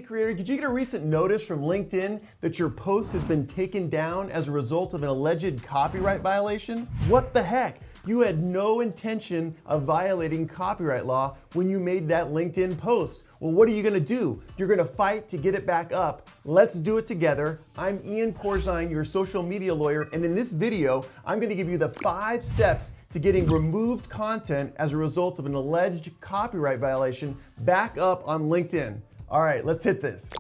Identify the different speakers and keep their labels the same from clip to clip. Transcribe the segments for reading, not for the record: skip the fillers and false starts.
Speaker 1: creator, did you get a recent notice from LinkedIn that your post has been taken down as a result of an alleged copyright violation? What the heck? You had no intention of violating copyright law when you made that LinkedIn post. Well, what are you gonna do? You're gonna fight to get it back up. Let's do it together. I'm Ian Porzine, your social media lawyer, and in this video, I'm gonna give you the 5 steps to getting removed content as a result of an alleged copyright violation back up on LinkedIn. All right, let's hit this.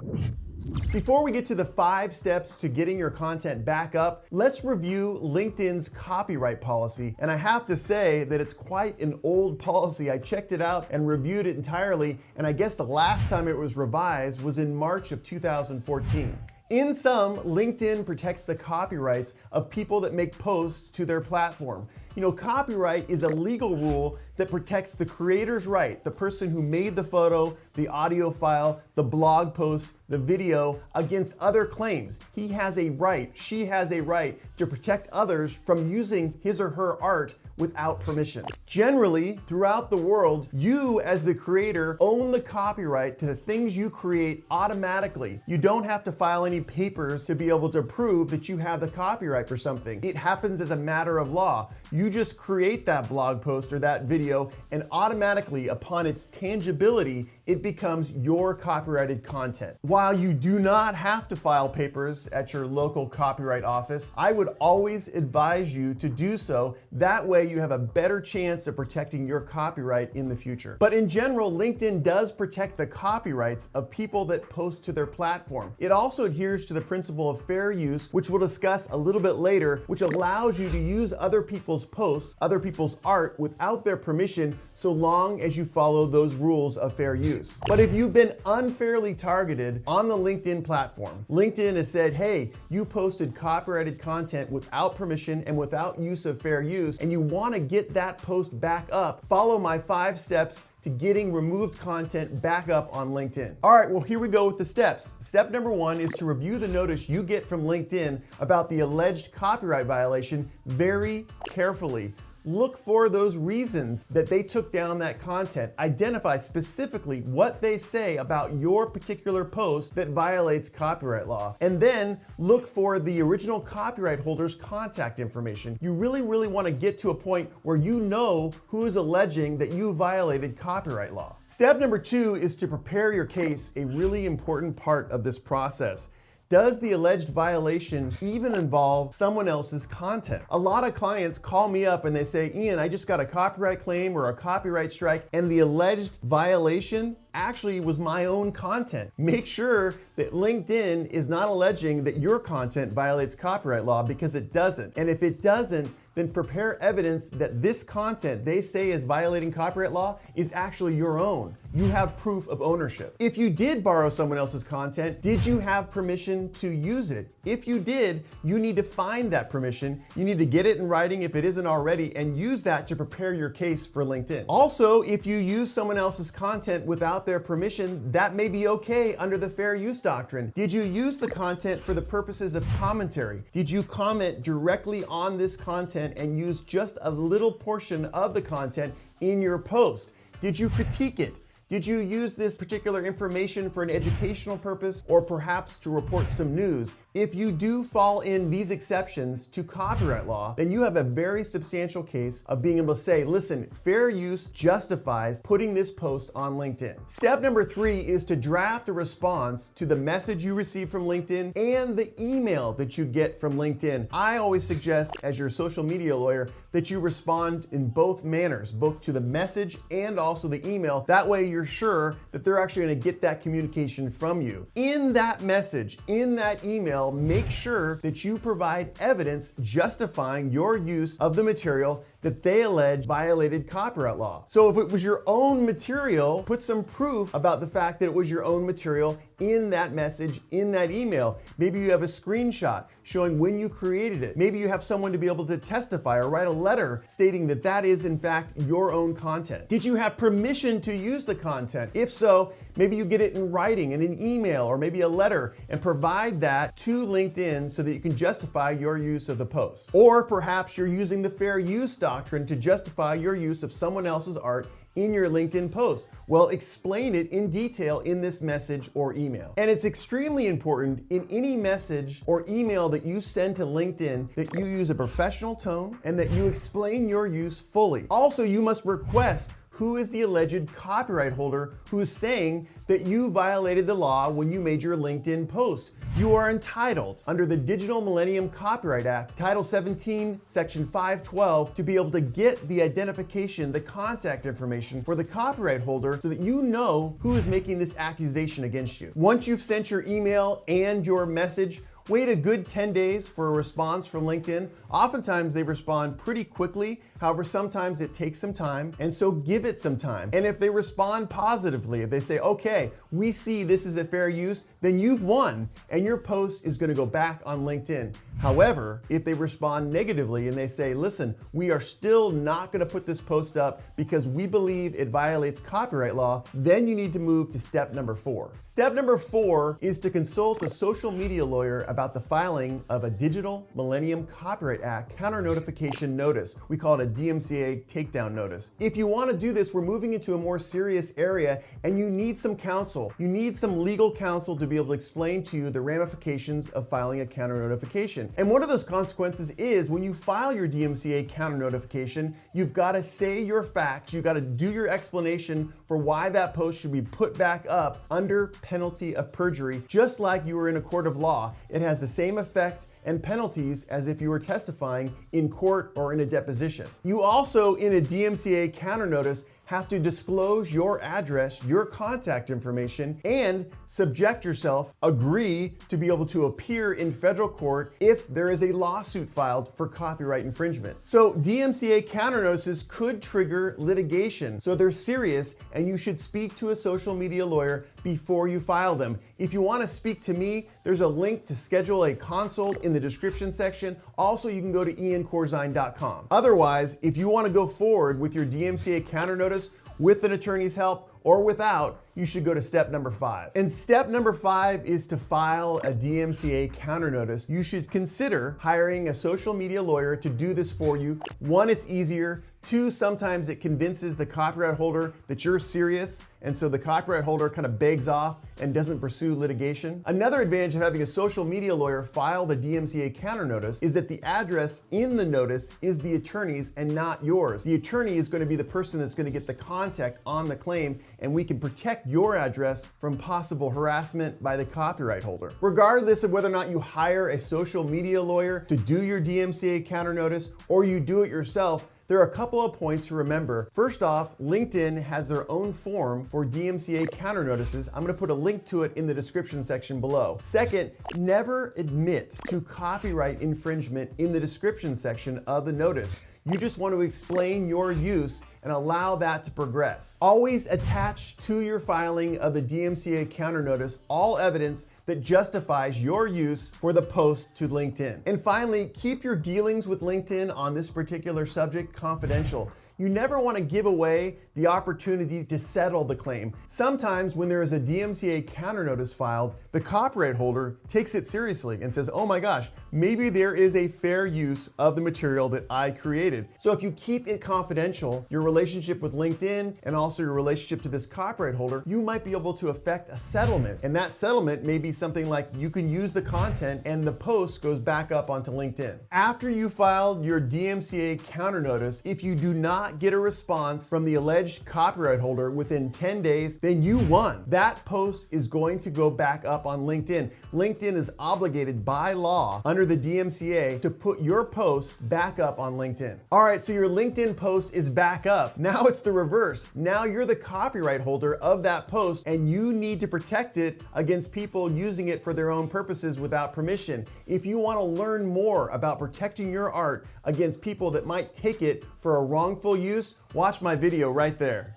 Speaker 1: Before we get to the 5 steps to getting your content back up, let's review LinkedIn's copyright policy. And I have to say that it's quite an old policy. I checked it out and reviewed it entirely, and I guess the last time it was revised was in March of 2014. In sum, LinkedIn protects the copyrights of people that make posts to their platform. You know, copyright is a legal rule that protects the creator's right, the person who made the photo, the audio file, the blog post, the video, against other claims. He has a right, she has a right to protect others from using his or her art without permission. Generally, throughout the world, you as the creator own the copyright to the things you create automatically. You don't have to file any papers to be able to prove that you have the copyright for something. It happens as a matter of law. You just create that blog post or that video, and automatically, upon its tangibility, it becomes your copyrighted content. While you do not have to file papers at your local copyright office, I would always advise you to do so. That way you have a better chance of protecting your copyright in the future. But in general, LinkedIn does protect the copyrights of people that post to their platform. It also adheres to the principle of fair use, which we'll discuss a little bit later, which allows you to use other people's posts, other people's art without their permission, so long as you follow those rules of fair use. But if you've been unfairly targeted on the LinkedIn platform, LinkedIn has said, hey, you posted copyrighted content without permission and without use of fair use, and you want to get that post back up, follow my 5 steps to getting removed content back up on LinkedIn. All right, well, here we go with the steps. Step number 1 is to review the notice you get from LinkedIn about the alleged copyright violation very carefully. Look for those reasons that they took down that content. Identify specifically what they say about your particular post that violates copyright law. And then look for the original copyright holder's contact information. You really want to get to a point where you know who is alleging that you violated copyright law. Step number 2 is to prepare your case, a really important part of this process. Does the alleged violation even involve someone else's content? A lot of clients call me up and they say, Ian, I just got a copyright claim or a copyright strike, and the alleged violation actually was my own content. Make sure that LinkedIn is not alleging that your content violates copyright law, because it doesn't. And if it doesn't, then prepare evidence that this content they say is violating copyright law is actually your own. You have proof of ownership. If you did borrow someone else's content, did you have permission to use it? If you did, you need to find that permission. You need to get it in writing if it isn't already, and use that to prepare your case for LinkedIn. Also, if you use someone else's content without their permission, that may be okay under the fair use doctrine. Did you use the content for the purposes of commentary? Did you comment directly on this content and use just a little portion of the content in your post? Did you critique it? Did you use this particular information for an educational purpose, or perhaps to report some news? If you do fall in these exceptions to copyright law, then you have a very substantial case of being able to say, listen, fair use justifies putting this post on LinkedIn. Step number 3 is to draft a response to the message you receive from LinkedIn and the email that you get from LinkedIn. I always suggest, as your social media lawyer, that you respond in both manners, both to the message and also the email. That way you're sure that they're actually going to get that communication from you. In that message, in that email, make sure that you provide evidence justifying your use of the material that they allege violated copyright law. So if it was your own material, put some proof about the fact that it was your own material in that message, in that email. Maybe you have a screenshot showing when you created it. Maybe you have someone to be able to testify or write a letter stating that that is in fact your own content. Did you have permission to use the content? If so, maybe you get it in writing, in an email, or maybe a letter, and provide that to LinkedIn so that you can justify your use of the post. Or perhaps you're using the fair use doctrine to justify your use of someone else's art in your LinkedIn post? Well, explain it in detail in this message or email. And it's extremely important in any message or email that you send to LinkedIn that you use a professional tone and that you explain your use fully. Also, you must request who is the alleged copyright holder who is saying that you violated the law when you made your LinkedIn post. You are entitled under the Digital Millennium Copyright Act, Title 17, Section 512, to be able to get the identification, the contact information for the copyright holder so that you know who is making this accusation against you. Once you've sent your email and your message, wait a good 10 days for a response from LinkedIn. Oftentimes they respond pretty quickly. However, sometimes it takes some time, and so give it some time. And if they respond positively, if they say, okay, we see this is a fair use, then you've won, and your post is gonna go back on LinkedIn. However, if they respond negatively and they say, listen, we are still not gonna put this post up because we believe it violates copyright law, then you need to move to step number 4. Step number 4 is to consult a social media lawyer about the filing of a Digital Millennium Copyright Act counter notification notice. We call it a DMCA takedown notice. If you want to do this, we're moving into a more serious area and you need some counsel. You need some legal counsel to be able to explain to you the ramifications of filing a counter notification. And one of those consequences is when you file your DMCA counter notification, you've got to say your facts, you've got to do your explanation for why that post should be put back up under penalty of perjury, just like you were in a court of law. It has the same effect and penalties as if you were testifying in court or in a deposition. You also, in a DMCA counter notice, have to disclose your address, your contact information, and subject yourself, agree to be able to appear in federal court if there is a lawsuit filed for copyright infringement. So DMCA counter notices could trigger litigation. So they're serious and you should speak to a social media lawyer before you file them. If you want to speak to me, there's a link to schedule a consult in the description section. Also, you can go to iancorzine.com. Otherwise, if you want to go forward with your DMCA counter notice with an attorney's help or without, you should go to step number 5. And step number 5 is to file a DMCA counter notice. You should consider hiring a social media lawyer to do this for you. 1, it's easier. 2, sometimes it convinces the copyright holder that you're serious, and so the copyright holder kind of begs off and doesn't pursue litigation. Another advantage of having a social media lawyer file the DMCA counter notice is that the address in the notice is the attorney's and not yours. The attorney is going to be the person that's going to get the contact on the claim, and we can protect your address from possible harassment by the copyright holder. Regardless of whether or not you hire a social media lawyer to do your DMCA counter notice or you do it yourself, there are a couple of points to remember. First off, LinkedIn has their own form for DMCA counter notices. I'm gonna put a link to it in the description section below. Second, never admit to copyright infringement in the description section of the notice. You just want to explain your use and allow that to progress. Always attach to your filing of the DMCA counter notice all evidence that justifies your use for the post to LinkedIn. And finally, keep your dealings with LinkedIn on this particular subject confidential. You never want to give away the opportunity to settle the claim. Sometimes when there is a DMCA counter notice filed, the copyright holder takes it seriously and says, oh my gosh, maybe there is a fair use of the material that I created. So if you keep it confidential, your relationship with LinkedIn and also your relationship to this copyright holder, you might be able to effect a settlement. And that settlement may be something like you can use the content and the post goes back up onto LinkedIn. After you filed your DMCA counter notice, if you do not get a response from the alleged copyright holder within 10 days, then you won. That post is going to go back up on LinkedIn. LinkedIn is obligated by law under the DMCA to put your post back up on LinkedIn. All right, so your LinkedIn post is back up. Now it's the reverse. Now you're the copyright holder of that post and you need to protect it against people using it for their own purposes without permission. If you want to learn more about protecting your art against people that might take it for a wrongful use, watch my video right there.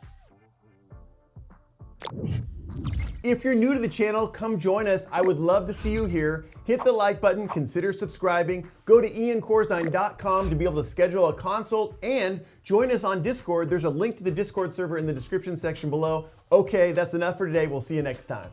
Speaker 1: If you're new to the channel, come join us. I would love to see you here. Hit the like button, consider subscribing, go to iancorzine.com to be able to schedule a consult, and join us on Discord. There's a link to the Discord server in the description section below. Okay, that's enough for today. We'll see you next time.